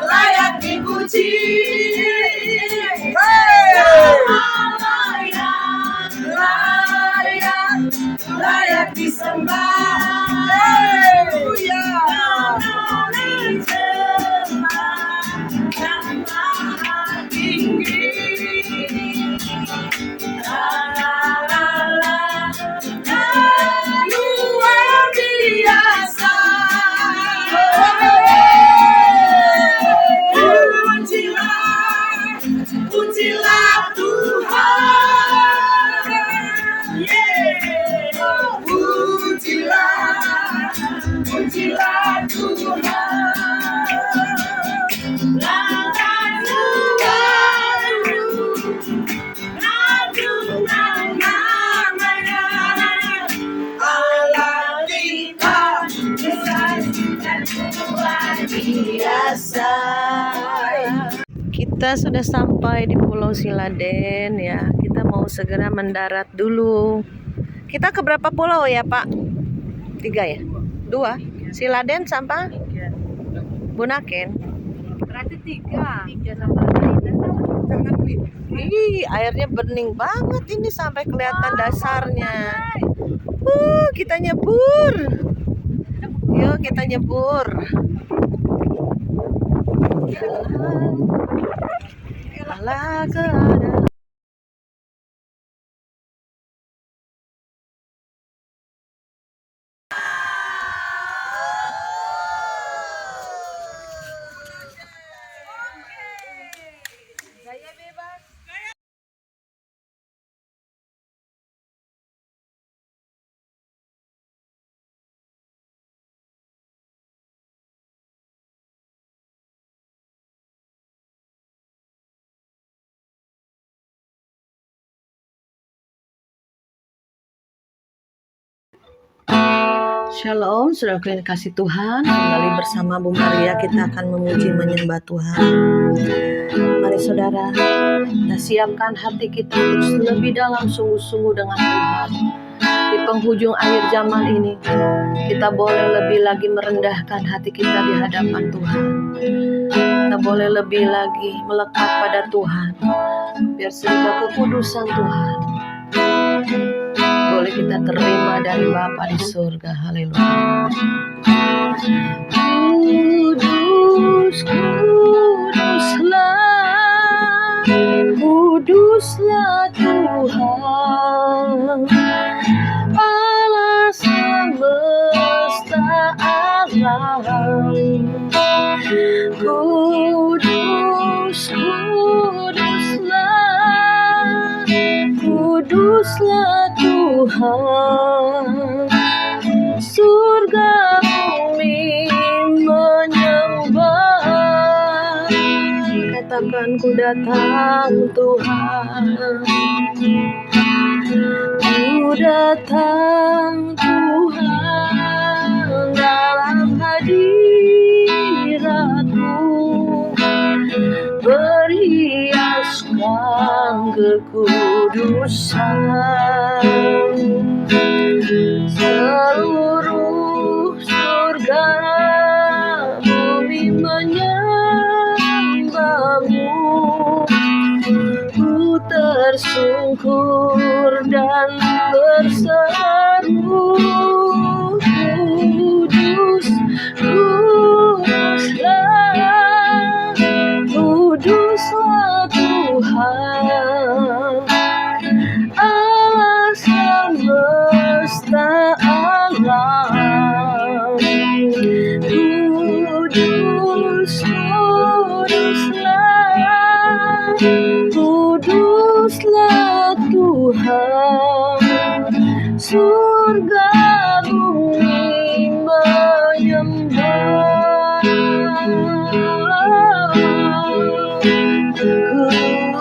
layak dipuji, layak disembah, yang maha tinggi. Luar biasa. Pujilah Tuhan. Pujilah Tuhan. Langkah agungan namanya. Allah kita besar dan luar biasa. Kita sudah sampai di Pulau Siladen ya. Kita mau segera mendarat dulu. Kita ke berapa pulau ya Pak? 3 ya? 2? Siladen sampai Bunaken? Berarti 3 Ih, airnya bening banget ini sampai kelihatan dasarnya. Kita nyebur. Yuk kita nyebur. Alah keadaan. Shalom, saudaraku yang dikasih Tuhan. Kembali bersama Bu Maria kita akan memuji menyembah Tuhan. Mari saudara, kita siapkan hati kita untuk lebih dalam sungguh-sungguh dengan Tuhan. Di penghujung akhir zaman ini, kita boleh lebih lagi merendahkan hati kita di hadapan Tuhan. Kita boleh lebih lagi melekat pada Tuhan, biar sehingga kekudusan Tuhan boleh kita terima dari Bapa di surga. Haleluya. Kudus, kuduslah, kuduslah Tuhan, Allah semesta alam. Kudus, kuduslah, kuduslah Tuhan, surga bumi menyembah. Katakan ku datang Tuhan, ku datang Tuhan dalam hadirat-Mu, berhiaskan kekudusan. Seluruh surga bumi menyembah-Mu, ku tersungkur dan berseru, kudus, kuduslah, kuduslah Tuhan, Allah semesta alam. Kudus, kuduslah, kuduslah Tuhan, surga bumi menyembah.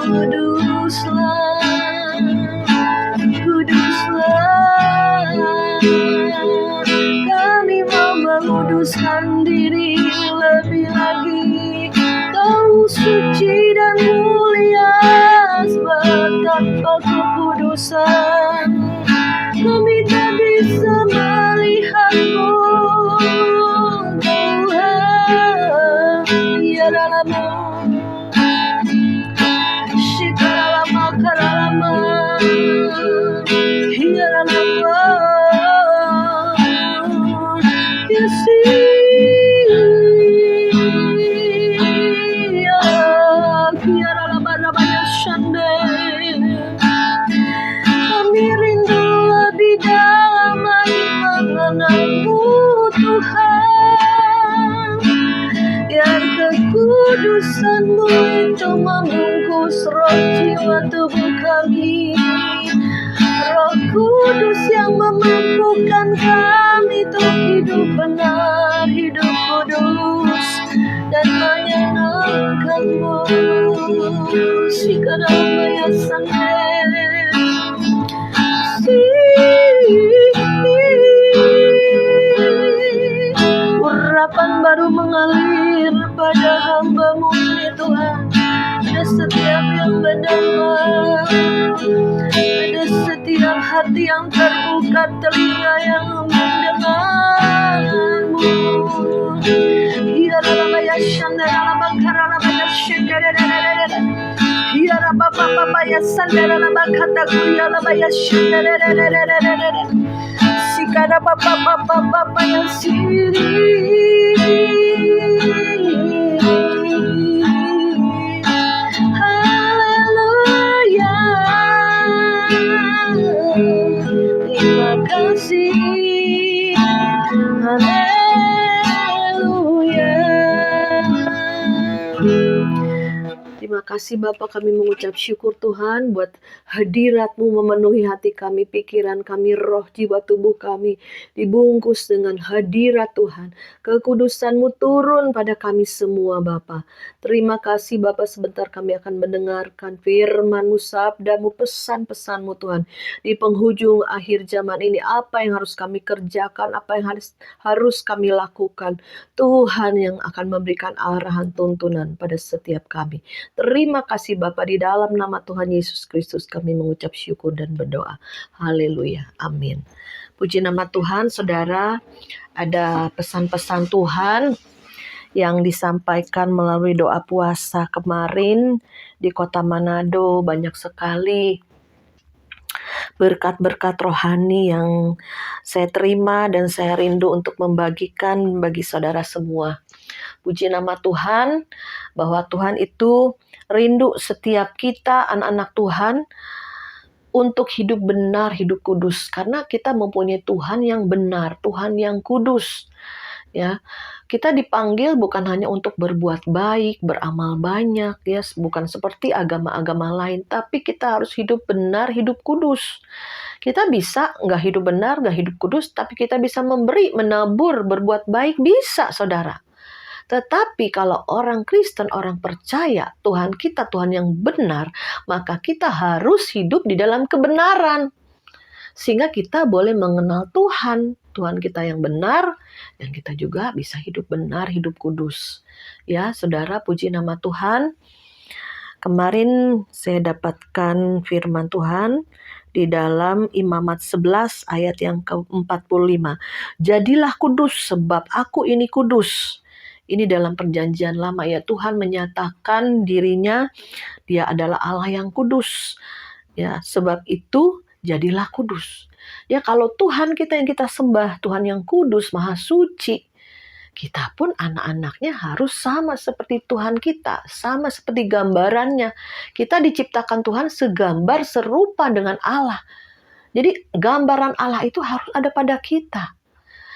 Kuduslah, kuduslah, kami mau menguduskan diri lebih lagi. Kau kekudusan. Kami tak bisa melihatmu, Tuhan, tiada-Mu. Shikaralama karalama, hiaralama, yesi, hiaralama rabaya shande. Kami rindu lebih dalam lagi mengenalmu, Tuhan. Biar kekudusan-Mu itu membungkus roh jiwa tubuh kami. Roh Kudus yang memampukan kami untuk hidup benar, hidup kudus, dan menyenangkan-Mu. Shikaramaya sande. Urapan baru mengalir pada hamba-Mu ini, Tuhan. Ada setiap yang mendengar, ada setiap hati yang terbuka, telinga yang mendengar-Mu. Hiaralabaya shandaralabakalalabaya shandaralabaya. Hiarabababaya sandaralabakata kuriyalabaya shandaralabaya. Sikarababababaya siri. Haleluya. Terima kasih. Haleluya. Terima kasih Bapa, kami mengucap syukur Tuhan buat hadirat-Mu memenuhi hati kami, pikiran kami, roh, jiwa, tubuh kami dibungkus dengan hadirat Tuhan. Kekudusan-Mu turun pada kami semua Bapa. Terima kasih Bapa, sebentar kami akan mendengarkan firman-Mu, sabda-Mu, pesan-pesan-Mu Tuhan. Di penghujung akhir zaman ini, apa yang harus kami kerjakan, apa yang harus kami lakukan. Tuhan yang akan memberikan arahan tuntunan pada setiap kami. Terima kasih Bapa, di dalam nama Tuhan Yesus Kristus kami mengucap syukur dan berdoa. Haleluya. Amin. Puji nama Tuhan, saudara. Ada pesan-pesan Tuhan yang disampaikan melalui doa puasa kemarin di Kota Manado. Banyak sekali berkat-berkat rohani yang saya terima dan saya rindu untuk membagikan bagi saudara semua. Puji nama Tuhan, bahwa Tuhan itu rindu setiap kita anak-anak Tuhan untuk hidup benar, hidup kudus. Karena kita mempunyai Tuhan yang benar, Tuhan yang kudus. Ya, kita dipanggil bukan hanya untuk berbuat baik, beramal banyak, ya, bukan seperti agama-agama lain, tapi kita harus hidup benar, hidup kudus. Kita bisa nggak hidup benar, nggak hidup kudus, tapi kita bisa memberi, menabur, berbuat baik, bisa, saudara. Tetapi kalau orang Kristen, orang percaya Tuhan kita Tuhan yang benar, maka kita harus hidup di dalam kebenaran. Sehingga kita boleh mengenal Tuhan, Tuhan kita yang benar, dan kita juga bisa hidup benar, hidup kudus. Ya, saudara, puji nama Tuhan. Kemarin saya dapatkan firman Tuhan di dalam Imamat 11 ayat yang ke-45. Jadilah kudus sebab aku ini kudus. Ini dalam perjanjian lama, ya, Tuhan menyatakan dirinya, Dia adalah Allah yang kudus. Ya, sebab itu jadilah kudus. Ya, kalau Tuhan kita yang kita sembah, Tuhan yang kudus, maha suci, kita pun anak-anaknya harus sama seperti Tuhan kita, sama seperti gambarannya. Kita diciptakan Tuhan segambar serupa dengan Allah. Jadi gambaran Allah itu harus ada pada kita.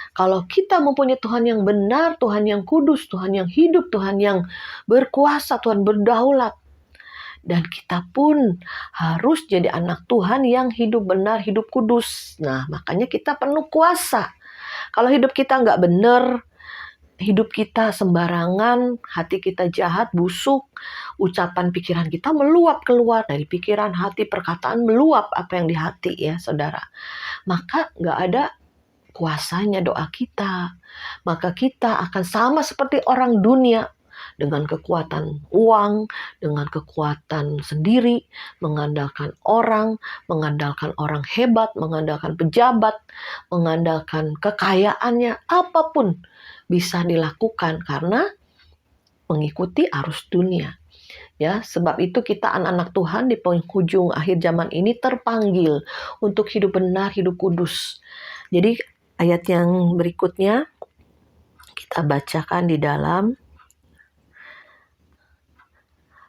Kalau kita mempunyai Tuhan yang benar, Tuhan yang kudus, Tuhan yang hidup, Tuhan yang berkuasa, Tuhan berdaulat. Dan kita pun harus jadi anak Tuhan yang hidup benar, hidup kudus. Nah, makanya kita penuh kuasa. Kalau hidup kita nggak benar, hidup kita sembarangan, hati kita jahat, busuk, ucapan pikiran kita meluap keluar dari pikiran, hati, perkataan meluap apa yang di hati, ya saudara. Maka nggak ada kuasanya doa kita. Maka kita akan sama seperti orang dunia. dengan kekuatan uang, dengan kekuatan sendiri, mengandalkan orang hebat, mengandalkan pejabat, mengandalkan kekayaannya, apapun bisa dilakukan karena mengikuti arus dunia. Ya, sebab itu kita anak-anak Tuhan di penghujung akhir zaman ini terpanggil untuk hidup benar, hidup kudus. Jadi ayat yang berikutnya kita bacakan di dalam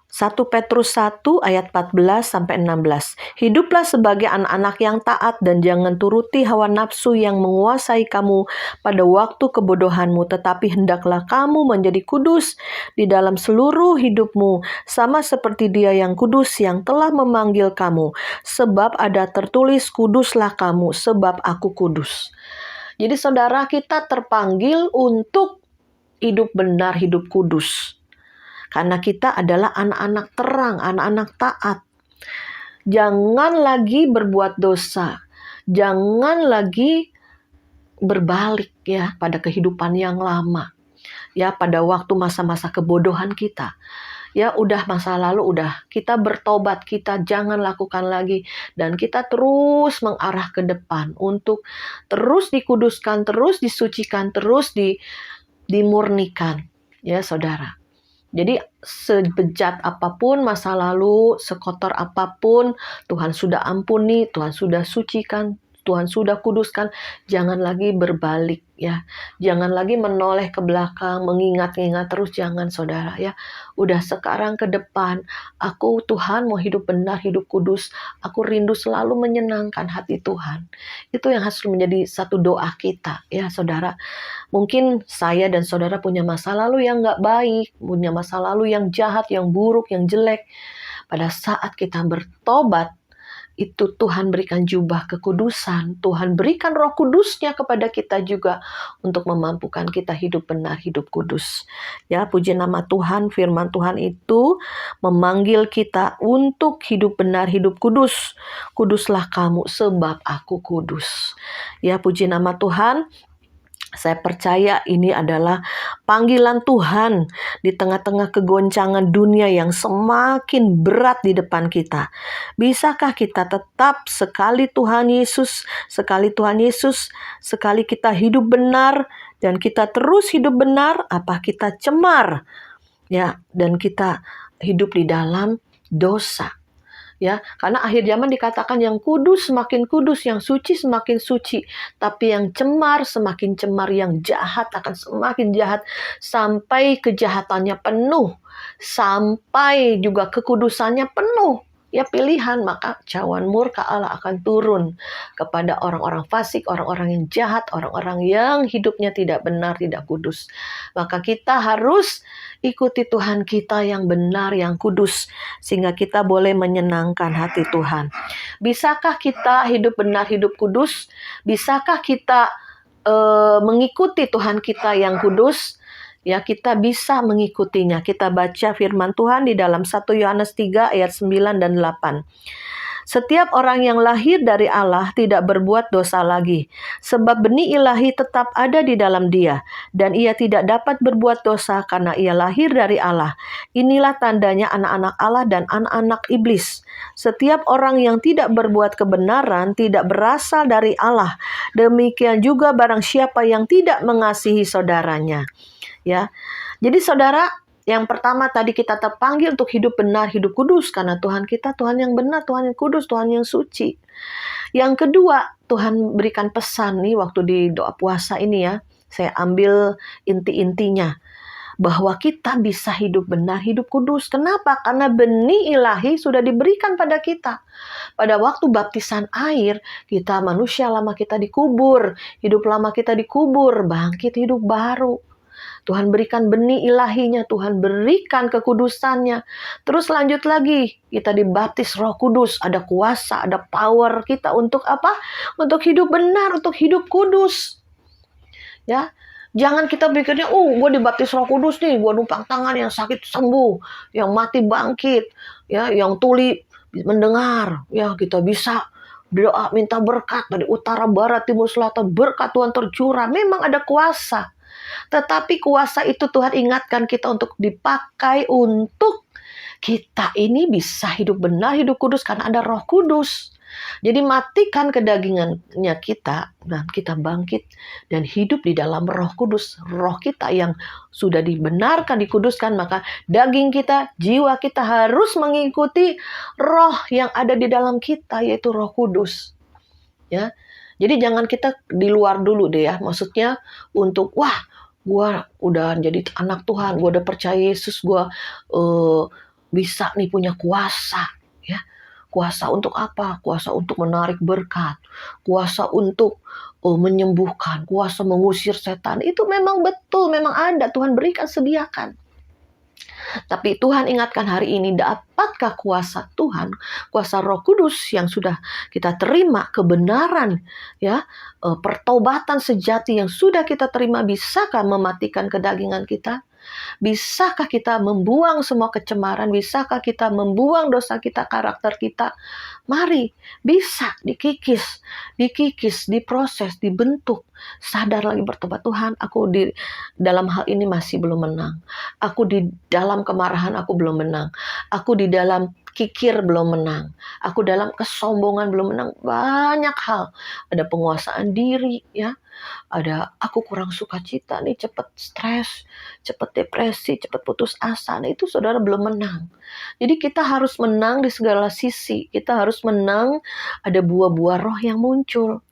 1 Petrus 1 ayat 14 sampai 16. Hiduplah sebagai anak-anak yang taat dan jangan turuti hawa nafsu yang menguasai kamu pada waktu kebodohanmu, tetapi hendaklah kamu menjadi kudus di dalam seluruh hidupmu, sama seperti Dia yang kudus yang telah memanggil kamu. Sebab ada tertulis, kuduslah kamu sebab aku kudus. Jadi saudara, kita terpanggil untuk hidup benar, hidup kudus. Karena kita adalah anak-anak terang, anak-anak taat. Jangan lagi berbuat dosa. Jangan lagi berbalik ya pada kehidupan yang lama. Ya, pada waktu masa-masa kebodohan kita. Ya, udah masa lalu, udah. Kita bertobat, kita jangan lakukan lagi. Dan kita terus mengarah ke depan untuk terus dikuduskan, terus disucikan, terus dimurnikan. Ya, saudara. Jadi sebejat apapun masa lalu, sekotor apapun, Tuhan sudah ampuni, Tuhan sudah sucikan, Tuhan sudah kuduskan. Jangan lagi berbalik ya. Jangan lagi menoleh ke belakang, mengingat-ingat terus, jangan saudara ya. Udah sekarang ke depan, aku Tuhan mau hidup benar, hidup kudus. Aku rindu selalu menyenangkan hati Tuhan. Itu yang harus menjadi satu doa kita ya saudara. Mungkin saya dan saudara punya masa lalu yang gak baik, punya masa lalu yang jahat, yang buruk, yang jelek. Pada saat kita bertobat, itu Tuhan berikan jubah kekudusan. Tuhan berikan Roh Kudusnya kepada kita juga untuk memampukan kita hidup benar, hidup kudus. Ya, puji nama Tuhan, firman Tuhan itu memanggil kita untuk hidup benar, hidup kudus. Kuduslah kamu sebab aku kudus. Ya, puji nama Tuhan. Saya percaya ini adalah panggilan Tuhan di tengah-tengah kegoncangan dunia yang semakin berat di depan kita. Bisakah kita tetap sekali Tuhan Yesus, sekali kita hidup benar dan kita terus hidup benar, apa kita cemar? Ya, dan kita hidup di dalam dosa. Ya, karena akhir zaman dikatakan yang kudus semakin kudus, yang suci semakin suci, tapi yang cemar semakin cemar, yang jahat akan semakin jahat, sampai kejahatannya penuh, sampai juga kekudusannya penuh. Ya, pilihan, maka cawan murka Allah akan turun kepada orang-orang fasik, orang-orang yang jahat, orang-orang yang hidupnya tidak benar, tidak kudus. Maka kita harus ikuti Tuhan kita yang benar, yang kudus, sehingga kita boleh menyenangkan hati Tuhan. Bisakah kita hidup benar, hidup kudus? Bisakah kita mengikuti Tuhan kita yang kudus? Ya, kita bisa mengikutinya. Kita baca firman Tuhan di dalam 1 Yohanes 3 ayat 9 dan 8. Setiap orang yang lahir dari Allah tidak berbuat dosa lagi, sebab benih ilahi tetap ada di dalam dia, dan ia tidak dapat berbuat dosa karena ia lahir dari Allah. Inilah tandanya anak-anak Allah dan anak-anak iblis. Setiap orang yang tidak berbuat kebenaran tidak berasal dari Allah. Demikian juga barang siapa yang tidak mengasihi saudaranya. Ya, jadi saudara, yang pertama tadi kita terpanggil untuk hidup benar, hidup kudus. Karena Tuhan kita, Tuhan yang benar, Tuhan yang kudus, Tuhan yang suci. Yang kedua, Tuhan berikan pesan nih waktu di doa puasa ini ya. Saya ambil inti-intinya. Bahwa kita bisa hidup benar, hidup kudus. Kenapa? Karena benih ilahi sudah diberikan pada kita. Pada waktu baptisan air, kita manusia lama kita dikubur. Hidup lama kita dikubur, bangkit hidup baru. Tuhan berikan benih ilahinya, Tuhan berikan kekudusannya. Terus lanjut lagi, kita dibaptis Roh Kudus, ada kuasa, ada power kita untuk apa? Untuk hidup benar, untuk hidup kudus. Ya, jangan kita pikirnya, gue dibaptis Roh Kudus nih, gue numpang tangan, yang sakit sembuh, yang mati bangkit, ya, yang tuli mendengar, ya kita bisa doa minta berkat dari utara, barat, timur, selatan, berkat Tuhan tercurah. Memang ada kuasa. Tetapi kuasa itu Tuhan ingatkan kita untuk dipakai untuk kita ini bisa hidup benar, hidup kudus karena ada Roh Kudus. Jadi matikan kedagingannya kita dan kita bangkit dan hidup di dalam Roh Kudus. Roh kita yang sudah dibenarkan, dikuduskan, maka daging kita, jiwa kita harus mengikuti roh yang ada di dalam kita, yaitu Roh Kudus. Ya. Jadi jangan kita di luar dulu deh ya. Maksudnya untuk gue udah jadi anak Tuhan, gue udah percaya Yesus, gue bisa nih punya kuasa. Ya. Kuasa untuk apa? Kuasa untuk menarik berkat. Kuasa untuk menyembuhkan. Kuasa mengusir setan. Itu memang betul, memang ada. Tuhan berikan, sediakan. Tapi Tuhan ingatkan hari ini, dapatkah kuasa Tuhan, kuasa Roh Kudus yang sudah kita terima, kebenaran, ya, pertobatan sejati yang sudah kita terima, bisakah mematikan kedagingan kita? Bisakah kita membuang semua kecemaran? Bisakah kita membuang dosa kita, karakter kita? Mari, bisa dikikis, diproses, dibentuk. Sadar lagi bertobat, Tuhan, aku di dalam hal ini masih belum menang. Aku di dalam kemarahan aku belum menang. Aku di dalam kikir belum menang. Aku dalam kesombongan belum menang. Banyak hal. Ada penguasaan diri, ya. Ada aku kurang sukacita nih, cepat stres, cepat depresi, cepat putus asa. Nah, itu saudara belum menang. Jadi kita harus menang di segala sisi. Kita harus menang, ada buah-buah roh yang muncul.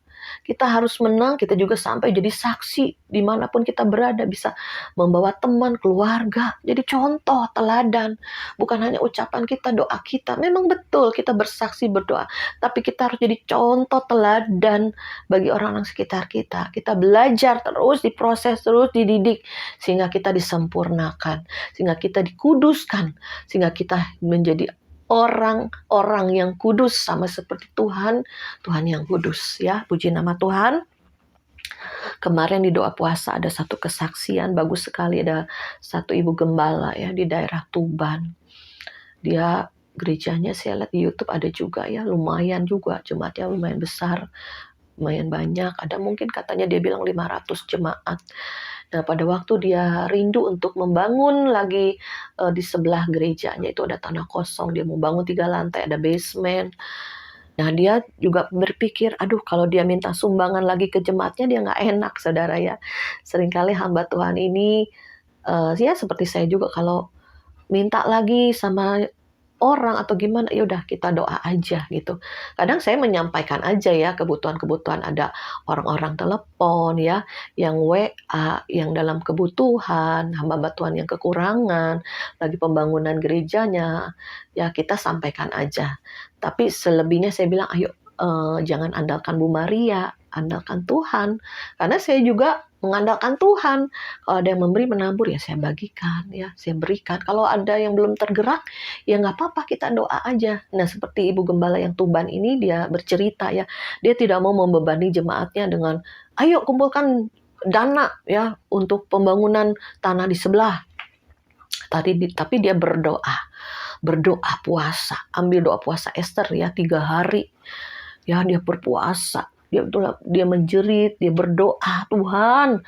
Kita harus menang, kita juga sampai jadi saksi dimanapun kita berada, bisa membawa teman, keluarga, jadi contoh, teladan. Bukan hanya ucapan kita, doa kita. Memang betul kita bersaksi, berdoa, tapi kita harus jadi contoh, teladan bagi orang-orang sekitar kita. Kita belajar terus, diproses terus, dididik, sehingga kita disempurnakan, sehingga kita dikuduskan, sehingga kita menjadi orang-orang yang kudus sama seperti Tuhan yang kudus, ya. Puji nama Tuhan. Kemarin di doa puasa ada satu kesaksian bagus sekali, ada satu ibu gembala ya di daerah Tuban. Dia gerejanya saya lihat di YouTube ada juga ya, lumayan juga jemaatnya, lumayan besar, lumayan banyak. Ada mungkin katanya dia bilang 500 jemaat. Nah, pada waktu dia rindu untuk membangun lagi di sebelah gerejanya itu ada tanah kosong, dia mau bangun 3 lantai, ada basement. Nah, dia juga berpikir, aduh kalau dia minta sumbangan lagi ke jemaatnya dia nggak enak, saudara ya. Seringkali hamba Tuhan ini, ya seperti saya juga kalau minta lagi sama orang atau gimana, ya udah kita doa aja gitu. Kadang saya menyampaikan aja ya kebutuhan-kebutuhan, ada orang-orang telepon ya, yang WA, yang dalam kebutuhan, hamba Tuhan yang kekurangan, lagi pembangunan gerejanya, ya kita sampaikan aja. Tapi selebihnya saya bilang, ayo jangan andalkan Bu Maria, andalkan Tuhan. Karena saya juga mengandalkan Tuhan. Kalau ada yang memberi menabur ya saya bagikan, ya saya berikan. Kalau ada yang belum tergerak ya nggak apa-apa, kita doa aja. Nah, seperti Ibu Gembala yang Tuban ini, dia bercerita ya, dia tidak mau membebani jemaatnya dengan ayo kumpulkan dana ya untuk pembangunan tanah di sebelah. Tapi dia berdoa puasa, ambil doa puasa Esther ya 3 hari. Ya dia berpuasa, dia menjerit, dia berdoa, Tuhan,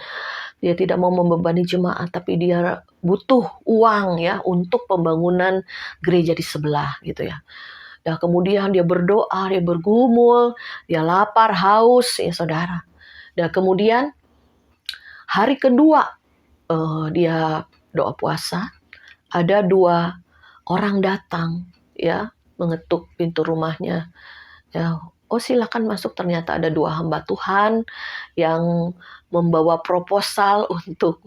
dia tidak mau membebani jemaat, tapi dia butuh uang ya untuk pembangunan gereja di sebelah gitu ya. Dan kemudian dia berdoa, dia bergumul, dia lapar, haus ya saudara. Dan kemudian hari kedua dia doa puasa, ada 2 orang datang ya mengetuk pintu rumahnya. Ya, oh silakan masuk. Ternyata ada 2 hamba Tuhan yang membawa proposal untuk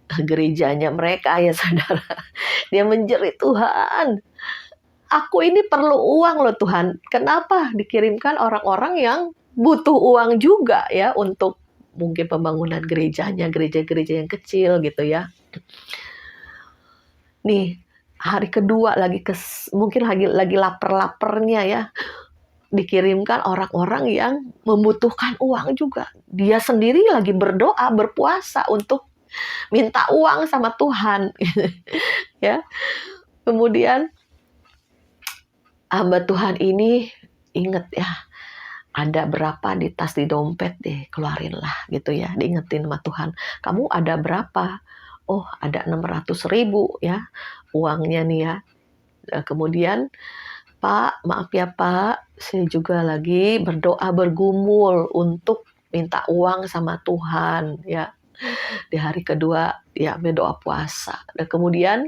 gerejanya mereka ya saudara. Dia menjerit, Tuhan, aku ini perlu uang loh Tuhan. Kenapa dikirimkan orang-orang yang butuh uang juga ya untuk mungkin pembangunan gerejanya, gereja-gereja yang kecil gitu ya. Nih, hari kedua mungkin lagi lapar-laparnya ya. Dikirimkan orang-orang yang membutuhkan uang juga. Dia sendiri lagi berdoa, berpuasa untuk minta uang sama Tuhan. Ya. Kemudian hamba Tuhan ini ingat ya, ada berapa di tas, di dompet deh, keluarinlah gitu ya, diingetin sama Tuhan. Kamu ada berapa? Oh, ada 600.000 ya uangnya nih ya. Kemudian, Pak, maaf ya Pak, saya juga lagi berdoa bergumul untuk minta uang sama Tuhan ya. Di hari kedua ya berdoa puasa. Dan kemudian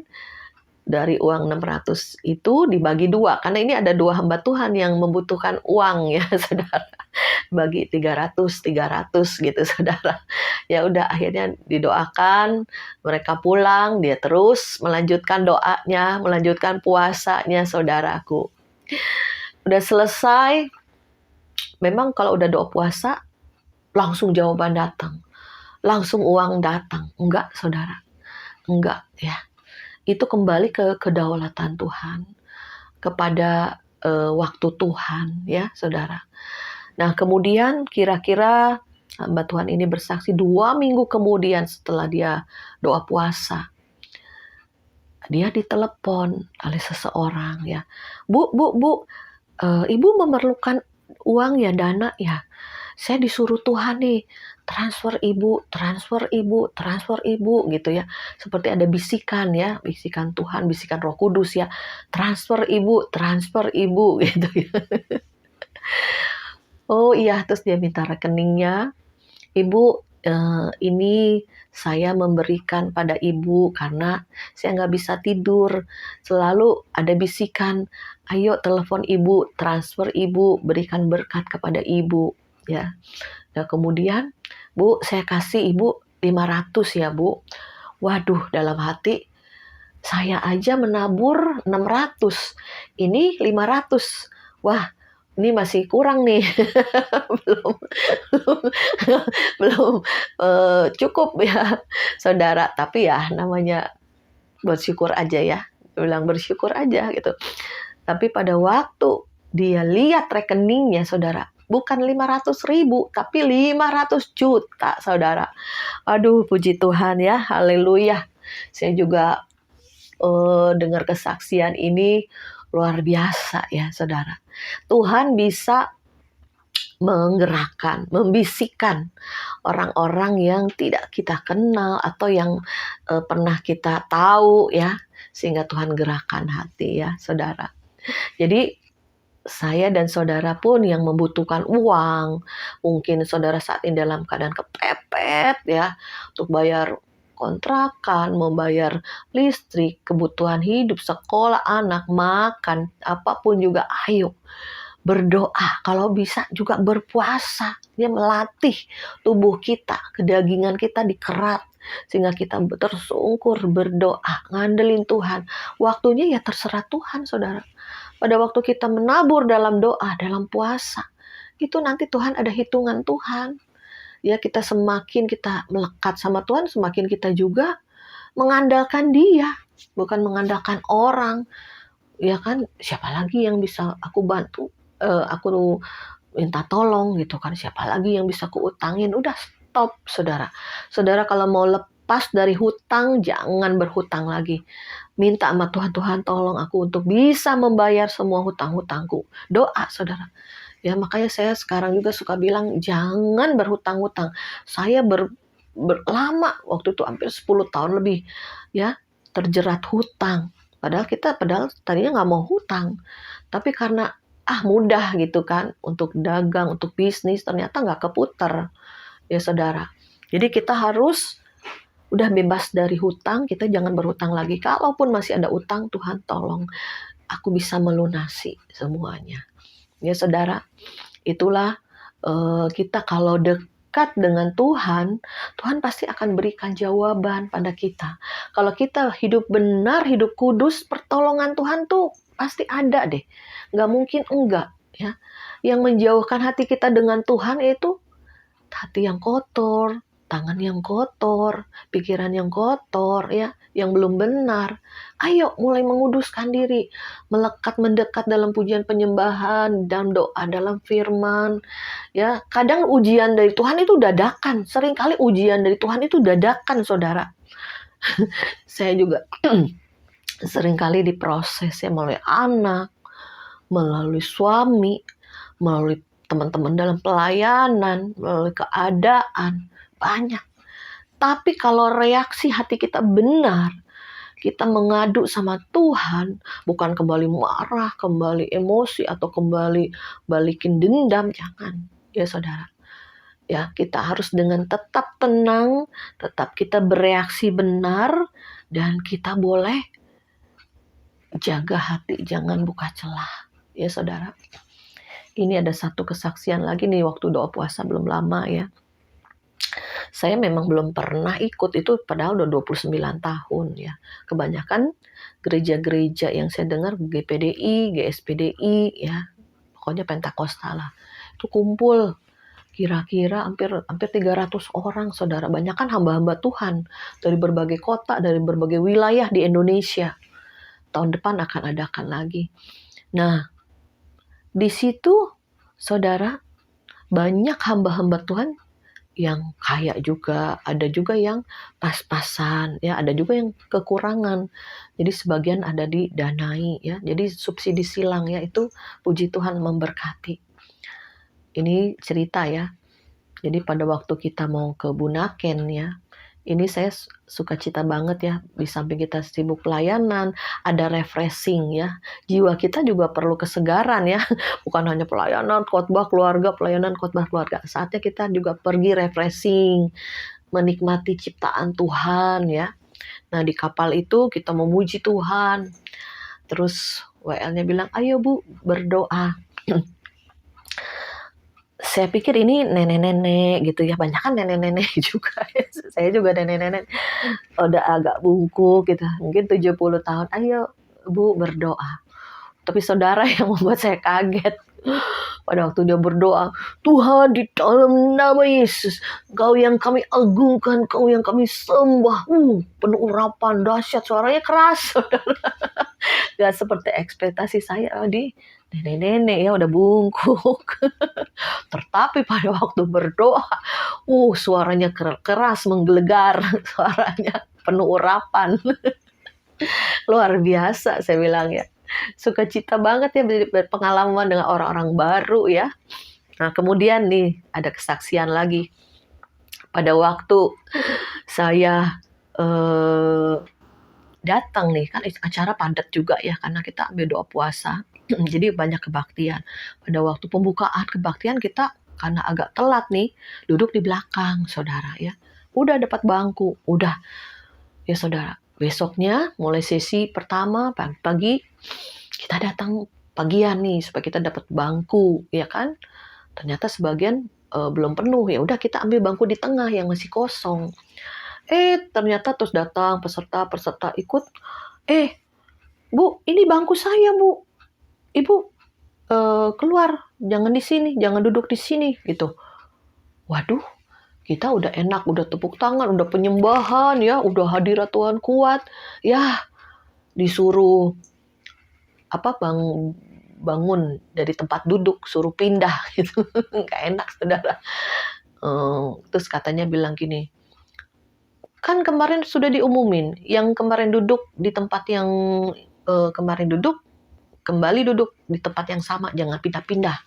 dari uang 600 itu dibagi dua, karena ini ada dua hamba Tuhan yang membutuhkan uang ya saudara, bagi 300 gitu saudara. Ya udah, akhirnya didoakan, mereka pulang, dia terus melanjutkan doanya, melanjutkan puasanya saudaraku. Udah selesai, memang kalau udah doa puasa langsung jawaban datang, langsung uang datang. Enggak saudara, enggak ya. Itu kembali ke kedaulatan Tuhan, kepada waktu Tuhan ya saudara. Nah kemudian kira-kira hamba Tuhan ini bersaksi 2 minggu kemudian setelah dia doa puasa, dia ditelepon oleh seseorang ya, Bu, Ibu memerlukan uang ya, dana ya. Saya disuruh Tuhan nih, transfer ibu gitu ya. Seperti ada bisikan ya, bisikan Tuhan, bisikan Roh Kudus ya. Transfer ibu gitu ya. Oh iya, terus dia minta rekeningnya. Ibu, ini saya memberikan pada ibu karena saya nggak bisa tidur. Selalu ada bisikan, ayo telepon ibu, transfer ibu, berikan berkat kepada ibu. Ya. Nah kemudian, Bu, saya kasih ibu 500 ya Bu. Waduh, dalam hati, saya aja menabur 600, ini 500. Wah, ini masih kurang nih. belum belum belum cukup ya saudara, tapi ya namanya bersyukur aja ya, bilang bersyukur aja gitu. Tapi pada waktu dia lihat rekeningnya saudara, bukan 500.000 tapi 500 juta saudara. Aduh, puji Tuhan ya, haleluya. Saya juga dengar kesaksian ini luar biasa ya saudara. Tuhan bisa menggerakkan, membisikkan orang-orang yang tidak kita kenal atau yang pernah kita tahu ya, sehingga Tuhan gerakkan hati ya saudara. Jadi saya dan saudara pun yang membutuhkan uang, mungkin saudara saat ini dalam keadaan kepepet ya, untuk bayar kontrakan, membayar listrik, kebutuhan hidup, sekolah anak, makan, apapun juga, ayo berdoa, kalau bisa juga berpuasa. Dia melatih tubuh kita, kedagingan kita dikerat, sehingga kita tersungkur berdoa, ngandelin Tuhan. Waktunya ya terserah Tuhan saudara. Pada waktu kita menabur dalam doa, dalam puasa, itu nanti Tuhan ada hitungan Tuhan. Ya, kita semakin kita melekat sama Tuhan, semakin kita juga mengandalkan Dia, bukan mengandalkan orang. Ya kan, siapa lagi yang bisa aku bantu? Aku minta tolong gitu kan, siapa lagi yang bisa kuutangin? Udah stop saudara. Saudara kalau mau lepas dari hutang, jangan berhutang lagi. Minta sama Tuhan, Tuhan tolong aku untuk bisa membayar semua hutang-hutangku. Doa saudara. Ya makanya saya sekarang juga suka bilang jangan berhutang-hutang. Saya lama waktu itu hampir 10 tahun lebih ya terjerat hutang. Padahal tadinya nggak mau hutang. Tapi karena mudah gitu kan untuk dagang, untuk bisnis, ternyata nggak keputar ya saudara. Jadi kita harus udah bebas dari hutang, kita jangan berhutang lagi. Kalaupun masih ada utang, Tuhan tolong aku bisa melunasi semuanya. Ya saudara, itulah kita kalau dekat dengan Tuhan, Tuhan pasti akan berikan jawaban pada kita. Kalau kita hidup benar, hidup kudus, pertolongan Tuhan tuh pasti ada deh. Nggak mungkin enggak ya. Yang menjauhkan hati kita dengan Tuhan itu hati yang kotor, tangan yang kotor, pikiran yang kotor ya, yang belum benar. Ayo mulai menguduskan diri, melekat mendekat dalam pujian penyembahan, dalam doa, dalam firman. Ya, kadang ujian dari Tuhan itu dadakan. Seringkali ujian dari Tuhan itu dadakan, saudara. Saya juga seringkali diproses ya melalui anak, melalui suami, melalui teman-teman dalam pelayanan, melalui keadaan, banyak. Tapi kalau reaksi hati kita benar, kita mengadu sama Tuhan, bukan kembali marah, kembali emosi, atau kembali balikin dendam, jangan. Ya saudara. Ya, kita harus dengan tetap tenang, tetap kita bereaksi benar, dan kita boleh jaga hati, jangan buka celah. Ya saudara. Ini ada satu kesaksian lagi nih waktu doa puasa belum lama ya. Saya memang belum pernah ikut itu padahal udah 29 tahun ya. Kebanyakan gereja-gereja yang saya dengar GPDI, GSPDI ya. Pokoknya Pentakosta lah. Itu kumpul kira-kira hampir 300 orang saudara. Banyak kan hamba-hamba Tuhan dari berbagai kota, dari berbagai wilayah di Indonesia. Tahun depan akan adakan lagi. Nah, di situ saudara banyak hamba-hamba Tuhan yang kaya juga, ada juga yang pas-pasan, ya, ada juga yang kekurangan. Jadi sebagian ada didanai, ya. Jadi subsidi silang, ya, itu puji Tuhan memberkati. Ini cerita ya. Jadi pada waktu kita mau ke Bunaken ya, ini saya sukacita banget ya. Di samping kita sibuk pelayanan, ada refreshing ya. Jiwa kita juga perlu kesegaran ya. Bukan hanya pelayanan, khotbah keluarga, pelayanan, khotbah keluarga. Saatnya kita juga pergi refreshing, menikmati ciptaan Tuhan ya. Nah di kapal itu kita memuji Tuhan. Terus WL-nya bilang, ayo Bu berdoa. Saya pikir ini nenek-nenek gitu ya, banyak kan nenek-nenek juga. Saya juga nenek-nenek, udah agak bungkuk gitu, mungkin 70 tahun. Ayo Bu berdoa. Tapi saudara yang membuat saya kaget, pada waktu dia berdoa, Tuhan di dalam nama Yesus, Kau yang kami agungkan, Kau yang kami sembah. Penuh urapan, dahsyat, suaranya keras, saudara. Gak seperti ekspektasi saya di nenek-nenek ya udah bungkuk. Tetapi pada waktu berdoa, suaranya keras, menggelegar, suaranya penuh urapan. Luar biasa saya bilang ya. Sukacita banget ya berpengalaman dengan orang-orang baru ya. Nah kemudian nih ada kesaksian lagi. Pada waktu saya datang nih, kan acara padat juga ya karena kita ambil doa puasa. Jadi banyak kebaktian. Pada waktu pembukaan kebaktian kita karena agak telat nih, duduk di belakang saudara ya. Udah dapat bangku, udah ya saudara. Besoknya mulai sesi pertama pagi kita datang pagian nih supaya kita dapat bangku ya kan. Ternyata sebagian belum penuh, ya udah kita ambil bangku di tengah yang masih kosong. Ternyata terus datang peserta ikut. Bu, ini bangku saya Bu. Ibu keluar, jangan di sini, jangan duduk di sini gitu. Waduh, kita udah enak, udah tepuk tangan, udah penyembahan ya, udah hadirat Tuhan kuat. Ya, disuruh bangun dari tempat duduk, suruh pindah gitu. Nggak enak saudara. Terus katanya bilang gini, kan kemarin sudah diumumin, yang kemarin duduk di tempat yang kemarin duduk, kembali duduk di tempat yang sama, jangan pindah-pindah.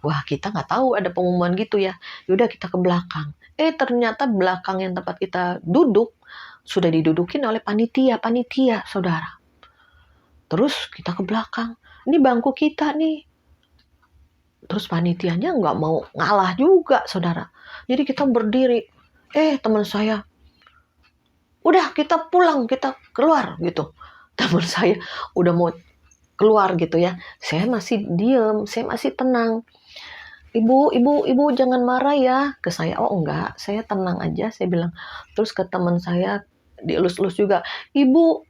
Wah, kita nggak tahu ada pengumuman gitu ya. Yaudah kita ke belakang. Ternyata belakang yang tempat kita duduk sudah didudukin oleh panitia, saudara. Terus kita ke belakang. Ini bangku kita nih. Terus panitianya nggak mau ngalah juga, saudara. Jadi kita berdiri. Teman saya, udah kita pulang, kita keluar gitu. Teman saya udah mau keluar gitu ya. Saya masih diem, saya masih tenang. Ibu jangan marah ya. Ke saya, enggak, saya tenang aja, saya bilang. Terus ke teman saya dielus-elus juga. Ibu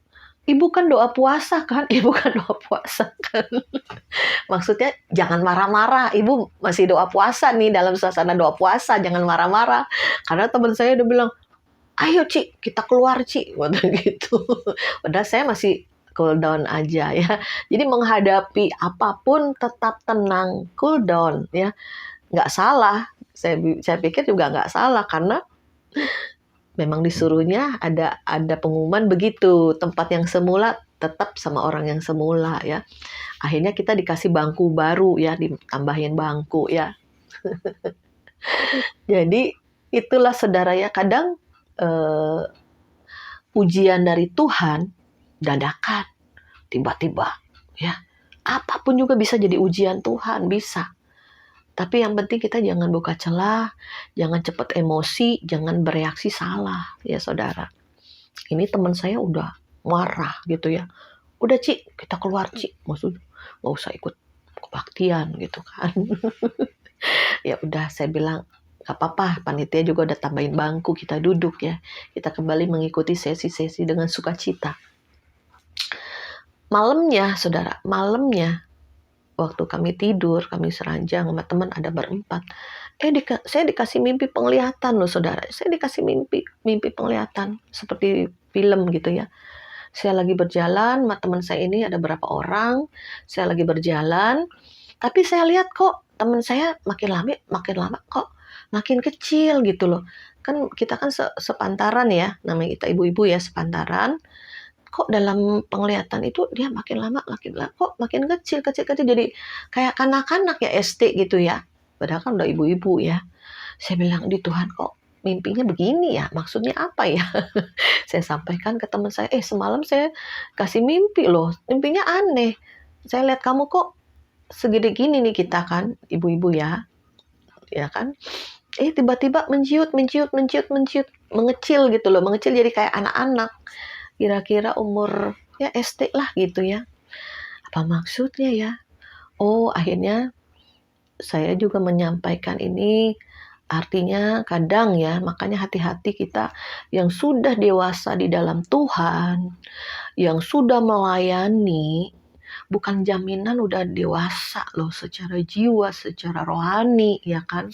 kan doa puasa kan? Ibu kan doa puasa kan? Maksudnya jangan marah-marah. Ibu masih doa puasa nih, dalam suasana doa puasa, jangan marah-marah. Karena teman saya udah bilang, ayo Ci, kita keluar Ci, gitu. Padahal saya masih cool down aja ya. Jadi menghadapi apapun tetap tenang, cool down ya. Nggak salah. Saya pikir juga nggak salah karena memang disuruhnya ada pengumuman begitu. Tempat yang semula tetap sama orang yang semula ya. Akhirnya kita dikasih bangku baru ya, ditambahin bangku ya. Jadi itulah saudara ya, kadang ujian dari Tuhan dadakan, tiba-tiba ya. Apapun juga bisa jadi ujian Tuhan, bisa. Tapi yang penting kita jangan buka celah, jangan cepat emosi, jangan bereaksi salah ya saudara. Ini teman saya udah marah gitu ya. Udah Ci, kita keluar Ci. Maksud nggak usah ikut kebaktian gitu kan. Ya udah saya bilang gak apa-apa, panitia juga udah tambahin bangku, kita duduk ya. Kita kembali mengikuti sesi-sesi dengan sukacita. Malamnya saudara, malamnya waktu kami tidur, kami seranjang sama teman ada berempat. Saya dikasih mimpi penglihatan loh saudara. Saya dikasih mimpi penglihatan seperti film gitu ya. Saya lagi berjalan sama teman saya ini, ada berapa orang. Saya lagi berjalan, tapi saya lihat kok teman saya makin lama kok makin kecil gitu loh. Kan kita kan sepantaran ya, namanya kita ibu-ibu ya, sepantaran. Kok dalam penglihatan itu dia makin lama kok makin kecil jadi kayak kanak-kanak ya, SD gitu ya. Padahal kan udah ibu-ibu ya. Saya bilang, di Tuhan kok mimpinya begini ya, maksudnya apa ya? Saya sampaikan ke teman saya, semalam saya kasih mimpi loh, mimpinya aneh. Saya lihat kamu kok segede gini nih, kita kan ibu-ibu ya kan. Tiba-tiba menciut, mengecil gitu loh, mengecil jadi kayak anak-anak. Kira-kira umur ya SD lah gitu ya. Apa maksudnya ya? Akhirnya saya juga menyampaikan ini. Artinya kadang ya, makanya hati-hati kita yang sudah dewasa di dalam Tuhan, yang sudah melayani, bukan jaminan udah dewasa loh secara jiwa, secara rohani, ya kan?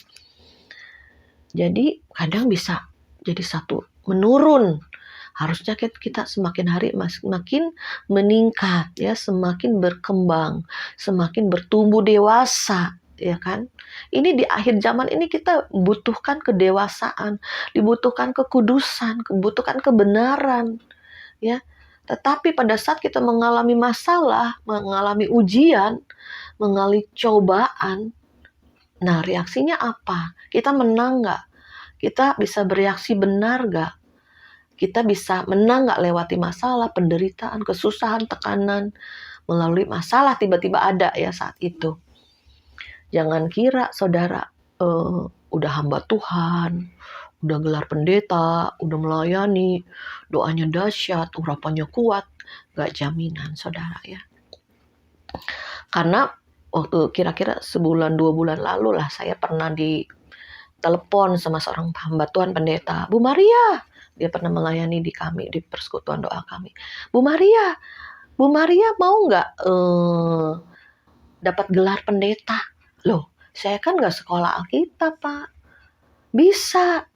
Jadi kadang bisa jadi satu menurun. Harusnya kita semakin hari semakin meningkat ya, semakin berkembang, semakin bertumbuh dewasa, ya kan? Ini di akhir zaman ini kita butuhkan kedewasaan, dibutuhkan kekudusan, dibutuhkan kebenaran, ya. Tetapi pada saat kita mengalami masalah, mengalami ujian, mengalami cobaan, nah reaksinya apa? Kita menang nggak? Kita bisa bereaksi benar nggak? Kita bisa menang nggak lewati masalah, penderitaan, kesusahan, tekanan, melalui masalah tiba-tiba ada ya saat itu. Jangan kira saudara udah hamba Tuhan, udah gelar pendeta, udah melayani, doanya dahsyat, urapannya kuat, gak jaminan saudara ya. Karena waktu kira-kira sebulan 2 bulan lalu lah, saya pernah ditelepon sama seorang hamba Tuhan pendeta, Bu Maria, dia pernah melayani di kami, di persekutuan doa kami. Bu Maria mau nggak dapat gelar pendeta? Loh, saya kan nggak sekolah Alkitab, Pak. Bisa.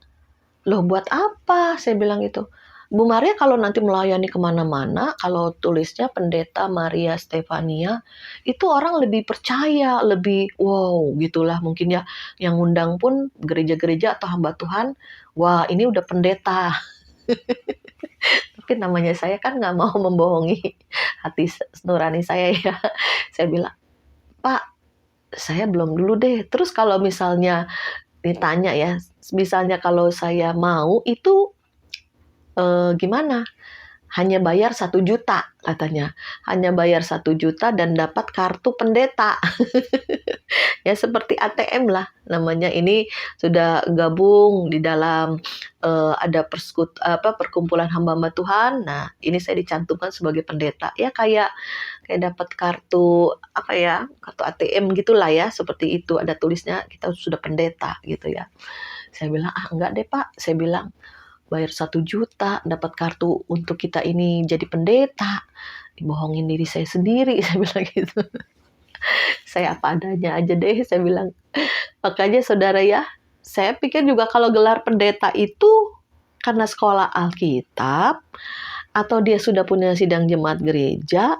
Loh, buat apa? Saya bilang itu. Bu Maria kalau nanti melayani kemana-mana, kalau tulisnya Pendeta Maria Stefania, itu orang lebih percaya, lebih wow gitulah mungkin ya. Yang undang pun gereja-gereja atau hamba Tuhan, wah ini udah pendeta. Tapi namanya saya kan nggak mau membohongi hati nurani saya ya. Saya bilang, Pak, saya belum dulu deh. Terus kalau misalnya ditanya ya, misalnya kalau saya mau itu gimana? Hanya bayar 1 juta katanya. Hanya bayar 1 juta dan dapat kartu pendeta. Ya seperti ATM lah namanya. Ini sudah gabung di dalam ada perkumpulan hamba-hamba Tuhan. Nah, ini saya dicantumkan sebagai pendeta. Ya kayak dapat kartu apa ya? Kartu ATM gitulah ya, seperti itu. Ada tulisnya kita sudah pendeta gitu ya. Saya bilang, enggak deh Pak. Saya bilang, bayar 1 juta, dapat kartu untuk kita ini jadi pendeta. Dibohongin diri saya sendiri, saya bilang gitu. Saya apa adanya aja deh, saya bilang. Makanya saudara ya, saya pikir juga kalau gelar pendeta itu karena sekolah Alkitab, atau dia sudah punya sidang jemaat gereja,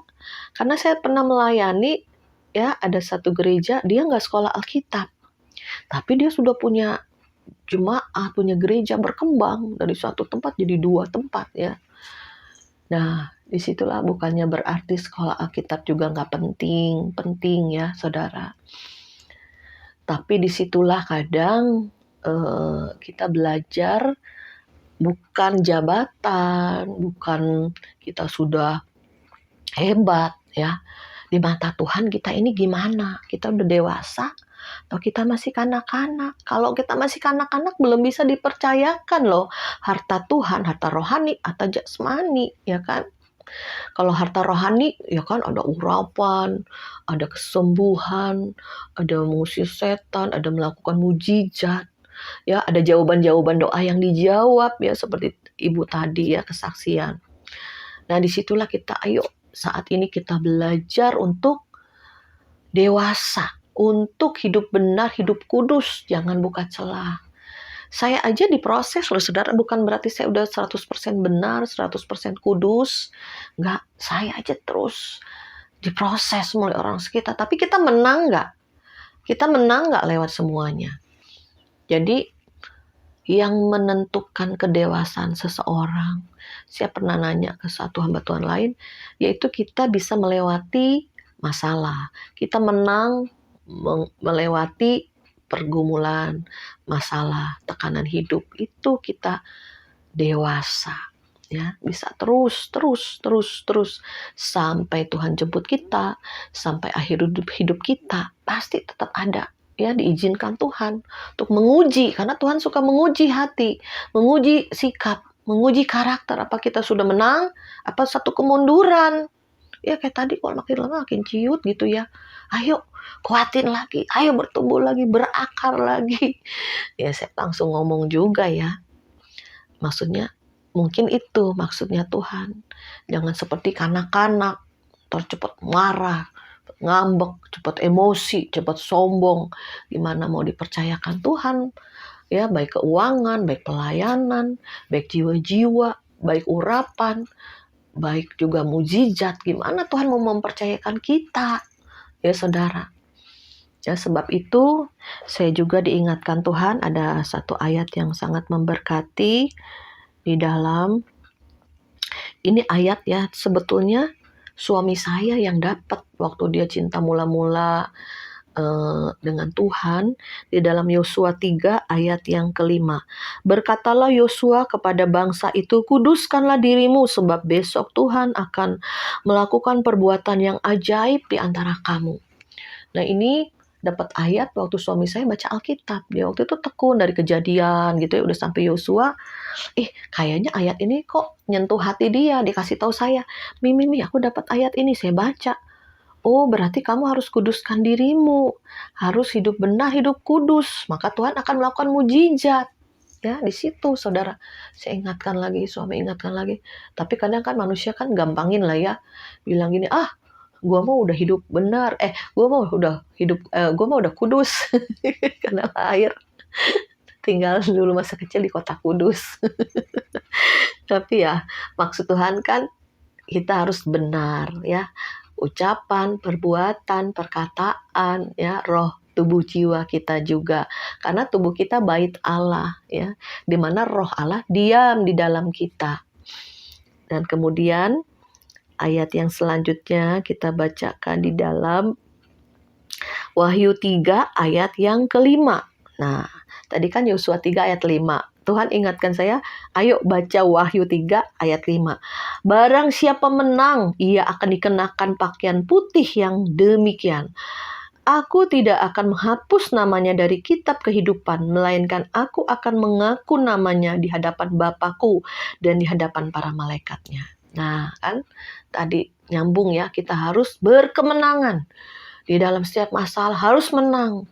karena saya pernah melayani, ya ada satu gereja, dia nggak sekolah Alkitab. Tapi dia sudah punya jemaat, punya gereja berkembang dari satu tempat jadi 2 tempat ya. Nah, disitulah bukannya berarti sekolah Alkitab juga nggak penting ya saudara. Tapi disitulah kadang kita belajar bukan jabatan, bukan kita sudah hebat ya. Di mata Tuhan kita ini gimana? Kita udah dewasa atau kita masih kanak-kanak? Kalau kita masih kanak-kanak belum bisa dipercayakan loh harta Tuhan, harta rohani atau jasmani, ya kan? Kalau harta rohani ya kan ada urapan, ada kesembuhan, ada mengusir setan, ada melakukan mujizat, ya ada jawaban-jawaban doa yang dijawab ya seperti ibu tadi ya kesaksian. Nah disitulah kita saat ini kita belajar untuk dewasa, untuk hidup benar, hidup kudus, jangan buka celah. Saya aja diproses loh saudara, bukan berarti saya udah 100% benar, 100% kudus. Enggak, saya aja terus diproses oleh orang sekitar. Tapi kita menang nggak? Kita menang nggak lewat semuanya? Jadi yang menentukan kedewasaan seseorang, saya pernah nanya ke satu hamba Tuhan lain, yaitu kita bisa melewati masalah. Kita menang melewati pergumulan, masalah, tekanan hidup, itu kita dewasa. Ya, bisa terus sampai Tuhan jemput kita, sampai akhir hidup kita, pasti tetap ada. Ya, diizinkan Tuhan untuk menguji, karena Tuhan suka menguji hati, menguji sikap, menguji karakter. Apa kita sudah menang, apa satu kemunduran. Ya kayak tadi kalau makin lama makin ciut gitu ya. Ayo kuatin lagi, ayo bertumbuh lagi, berakar lagi. Ya saya langsung ngomong juga ya. Maksudnya mungkin itu maksudnya Tuhan. Jangan seperti kanak-kanak, tercepat marah, ngambek, cepat emosi, cepat sombong. Gimana mau dipercayakan Tuhan? Ya, baik keuangan, baik pelayanan, baik jiwa-jiwa, baik urapan, baik juga mujizat. Gimana Tuhan mau mempercayakan kita? Ya, saudara. Ya, sebab itu saya juga diingatkan Tuhan ada satu ayat yang sangat memberkati di dalam ini ayat ya, sebetulnya suami saya yang dapat waktu dia cinta mula-mula dengan Tuhan di dalam Yosua 3 ayat yang kelima. Berkatalah Yosua kepada bangsa itu, kuduskanlah dirimu sebab besok Tuhan akan melakukan perbuatan yang ajaib di antara kamu. Nah ini dapat ayat waktu suami saya baca Alkitab. Dia waktu itu tekun dari Kejadian gitu ya, udah sampai Yosua. Kayaknya ayat ini kok nyentuh hati dia, dikasih tahu saya. Mimi, aku dapat ayat ini, saya baca. Oh, berarti kamu harus kuduskan dirimu. Harus hidup benar, hidup kudus. Maka Tuhan akan melakukan mujizat. Ya, di situ saudara. Saya ingatkan lagi, suami ingatkan lagi. Tapi kadang kan manusia kan gampangin lah ya. Bilang gini, gua mau udah hidup benar. Gua mau udah kudus. Karena lahir. Tinggal dulu masa kecil di kota kudus. Tapi ya, maksud Tuhan kan kita harus benar ya. Ucapan, perbuatan, perkataan, ya, roh, tubuh, jiwa kita juga. Karena tubuh kita bait Allah, ya, di mana roh Allah diam di dalam kita. Dan kemudian ayat yang selanjutnya kita bacakan di dalam Wahyu 3 ayat yang kelima. Nah, tadi kan Yosua 3 ayat 5. Tuhan ingatkan saya, ayo baca Wahyu 3 ayat 5. Barang siapa menang, ia akan dikenakan pakaian putih yang demikian. Aku tidak akan menghapus namanya dari kitab kehidupan, melainkan aku akan mengaku namanya di hadapan Bapakku dan di hadapan para malaikatnya. Nah, kan tadi nyambung ya, kita harus berkemenangan. Di dalam setiap masalah harus menang.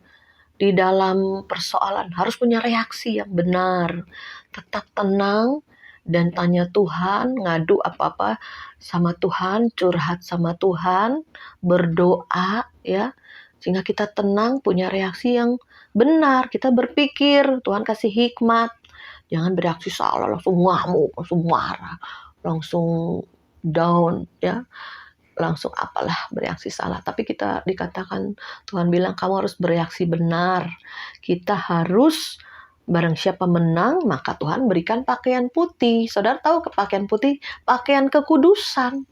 Di dalam persoalan harus punya reaksi yang benar. Tetap tenang dan tanya Tuhan, ngadu apa-apa sama Tuhan, curhat sama Tuhan, berdoa ya. Sehingga kita tenang, punya reaksi yang benar. Kita berpikir, Tuhan kasih hikmat. Jangan bereaksi salah, langsung ngamuk, langsung marah, langsung down ya. Langsung apalah bereaksi salah. Tapi kita dikatakan, Tuhan bilang kamu harus bereaksi benar. Kita harus, barang siapa menang, maka Tuhan berikan pakaian putih. Saudara tahu pakaian putih? Pakaian kekudusan.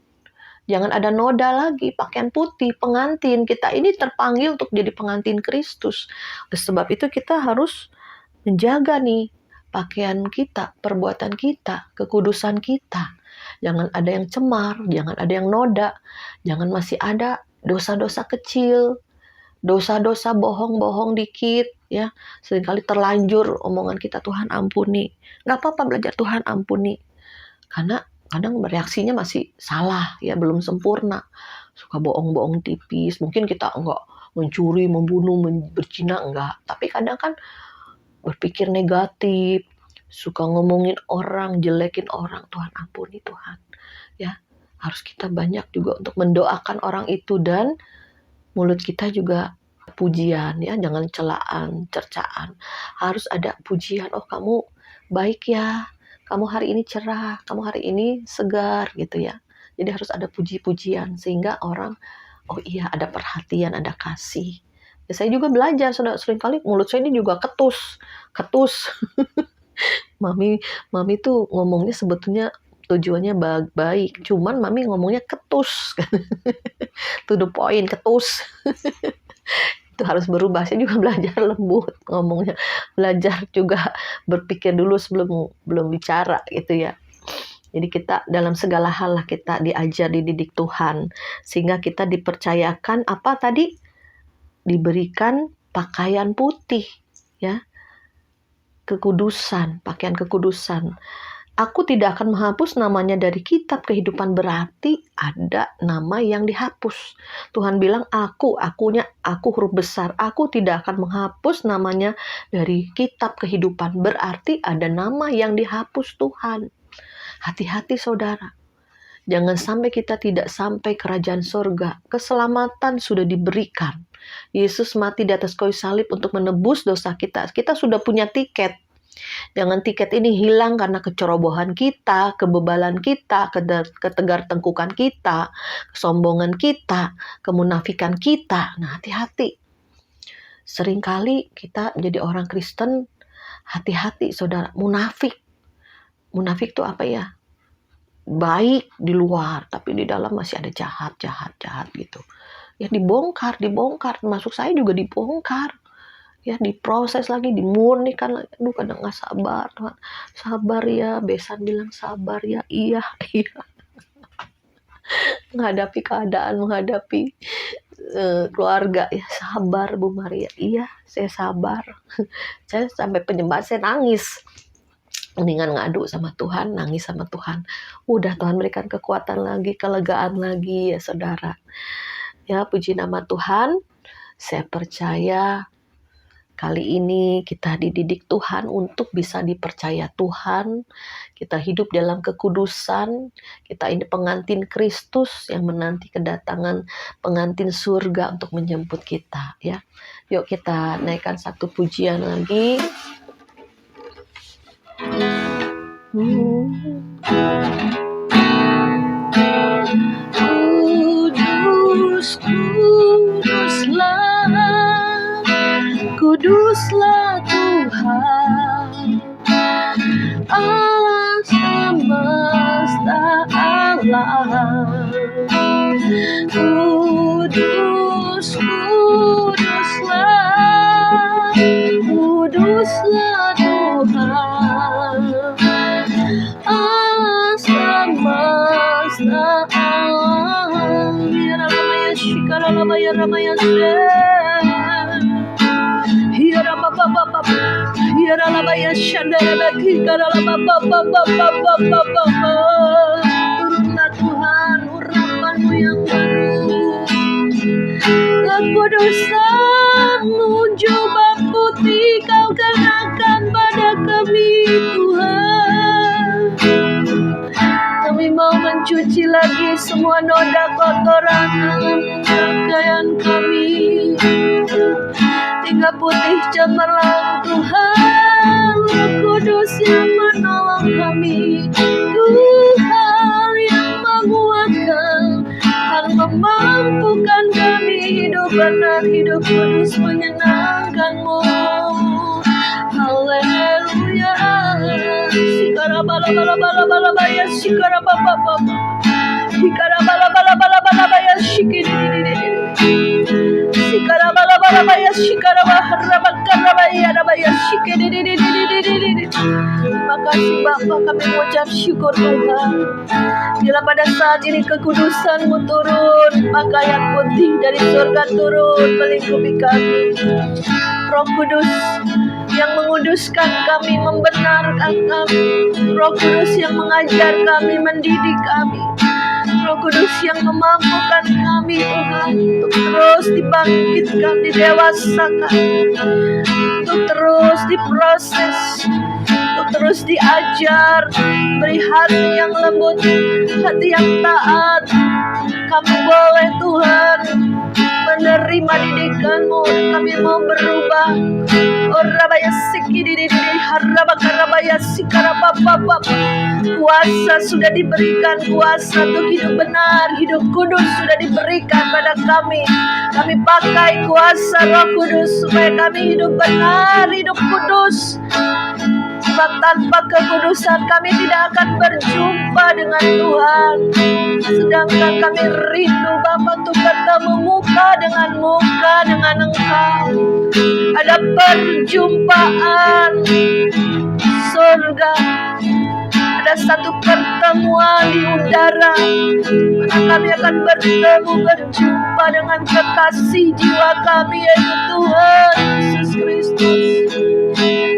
Jangan ada noda lagi, pakaian putih, pengantin. Kita ini terpanggil untuk jadi pengantin Kristus. Oleh sebab itu kita harus menjaga nih pakaian kita, perbuatan kita, kekudusan kita. Jangan ada yang cemar, jangan ada yang noda, jangan masih ada dosa-dosa kecil, dosa-dosa bohong-bohong dikit, ya. Seringkali terlanjur omongan kita, Tuhan ampuni. Nggak apa-apa belajar Tuhan ampuni. Karena kadang bereaksinya masih salah, ya, belum sempurna. Suka bohong-bohong tipis, mungkin kita enggak mencuri, membunuh, berzina, enggak. Tapi kadang kan berpikir negatif, suka ngomongin orang, jelekin orang, Tuhan ampuni Tuhan. Ya, harus kita banyak juga untuk mendoakan orang itu, dan mulut kita juga pujian, ya, jangan celaan, cercaan. Harus ada pujian, oh kamu baik ya, kamu hari ini cerah, kamu hari ini segar, gitu ya. Jadi harus ada puji-pujian sehingga orang, oh iya, ada perhatian, ada kasih. Ya, saya juga belajar, seringkali mulut saya ini juga ketus. Mami tuh ngomongnya sebetulnya tujuannya baik, cuman Mami ngomongnya ketus. To the point, ketus. Itu harus berubah. Saya juga belajar lembut ngomongnya, belajar juga berpikir dulu sebelum bicara, gitu ya. Jadi kita dalam segala hal lah kita diajar, dididik Tuhan, sehingga kita dipercayakan apa tadi? Diberikan pakaian putih, ya, kekudusan, pakaian kekudusan. Aku tidak akan menghapus namanya dari kitab kehidupan, berarti ada nama yang dihapus. Tuhan bilang aku huruf besar, aku tidak akan menghapus namanya dari kitab kehidupan, berarti ada nama yang dihapus Tuhan. Hati-hati saudara, jangan sampai kita tidak sampai kerajaan surga. Keselamatan sudah diberikan. Yesus mati di atas kayu salib untuk menebus dosa kita. Kita sudah punya tiket. Jangan tiket ini hilang karena kecerobohan kita, kebebalan kita, ketegar tengkukan kita, kesombongan kita, kemunafikan kita. Nah, hati-hati. Seringkali kita jadi orang Kristen, hati-hati saudara, munafik. Munafik itu apa ya? Baik di luar, tapi di dalam masih ada jahat gitu. Ya dibongkar, termasuk saya juga dibongkar. Ya diproses lagi, dimurnikan lagi. Aduh, kadang gak sabar, Tuhan. Sabar ya, besan bilang sabar ya, iya. Menghadapi keadaan, menghadapi keluarga, ya sabar Bu Maria. Iya, saya sabar. Saya sampai penyembahan saya nangis. Mendingan ngadu sama Tuhan, nangis sama Tuhan. Udah Tuhan berikan kekuatan lagi, kelegaan lagi ya saudara. Ya, puji nama Tuhan. Saya percaya kali ini kita dididik Tuhan untuk bisa dipercaya Tuhan. Kita hidup dalam kekudusan. Kita ini pengantin Kristus yang menanti kedatangan pengantin surga untuk menjemput kita. Ya, yuk kita naikkan satu pujian lagi. Kuduslah Tuhan, Allah semesta alam. Kuduslah Tuhan, Allah semesta alam. Ya Ramaya Shikara Ramaya Ramaya Turunlah Tuhan urapanmu yang baru, kekudusan-Mu jubah putih Kau kenakan pada kami Tuhan. Kami mau mencuci lagi semua noda kotoran dalam pakaian kami, hingga putih cemerlang Tuhan, Kudus yang menolong kami, Tuhan yang menguatkan, yang memampukan kami hidup benar, hidup kudus menyenangkan-Mu. Haleluya. Sikara bala bala bala bala bala ya sikara baba baba. Ikarabalabalabalabalabaya shikidididididi. Sikarabalabalabaya shikarabaharabakarabayarabaya shikidididididididi. Terima kasih Bapa, kami mengucap syukur Tuhan. Bila pada saat ini kekudusan-Mu turun, maka yang putih dari surga turun melingkupi kami. Roh Kudus yang menguduskan kami, membenarkan kami. Roh Kudus yang mengajar kami, mendidik kami. Roh Kudus yang memampukan kami Tuhan untuk terus dibangkitkan, didewasakan, untuk terus diproses, untuk terus diajar, beri hati yang lembut, hati yang taat. Kami boleh Tuhan menerima didikan-Mu, kami mau berubah. Orabaya sikidididi harabakarabaya sikarabababab. Kuasa sudah diberikan, kuasa untuk hidup benar, hidup kudus sudah diberikan pada kami. Kami pakai kuasa Roh Kudus supaya kami hidup benar, hidup kudus. Sebab tanpa kekudusan kami tidak akan berjumpa dengan Tuhan. Sedangkan kami rindu Bapa untuk bertemu muka dengan Engkau. Ada perjumpaan surga. Ada satu pertemuan di udara, mana kami akan berjumpa dengan kekasih jiwa kami, yaitu Tuhan Yesus Kristus.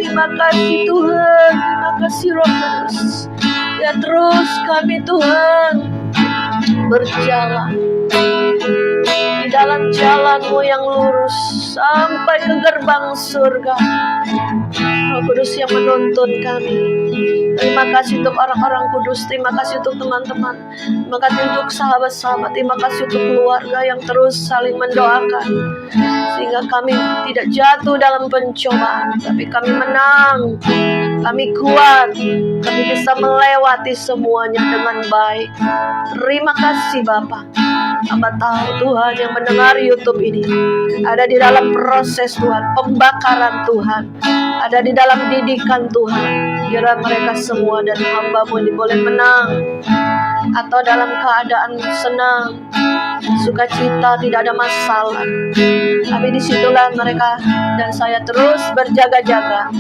Terima kasih Tuhan, terima kasih Roh Kudus. Ya terus kami Tuhan berjalan di dalam jalan-Mu yang lurus sampai ke gerbang surga. Roh Kudus yang menuntun kami. Terima kasih untuk orang-orang kudus. Terima kasih untuk teman-teman. Terima kasih untuk sahabat-sahabat. Terima kasih untuk keluarga yang terus saling mendoakan, sehingga kami tidak jatuh dalam pencobaan, tapi kami menang. Kami kuat. Kami bisa melewati semuanya dengan baik. Terima kasih Bapa. Apa tahu Tuhan yang mendengar YouTube ini ada di dalam proses Tuhan, pembakaran Tuhan, ada di dalam didikan Tuhan. Biarlah mereka semua dan hamba-Mu ini boleh menang, atau dalam keadaan senang, sukacita, tidak ada masalah. Tapi disitulah mereka dan saya terus berjaga-jaga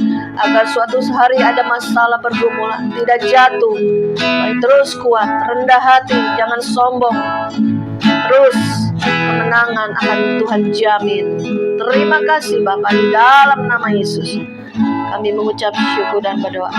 agar suatu hari ada masalah, pergumulan, tidak jatuh, baik terus kuat, rendah hati, jangan sombong. Terus kemenangan akan Tuhan jamin. Terima kasih Bapa, di dalam nama Yesus kami mengucap syukur dan berdoa.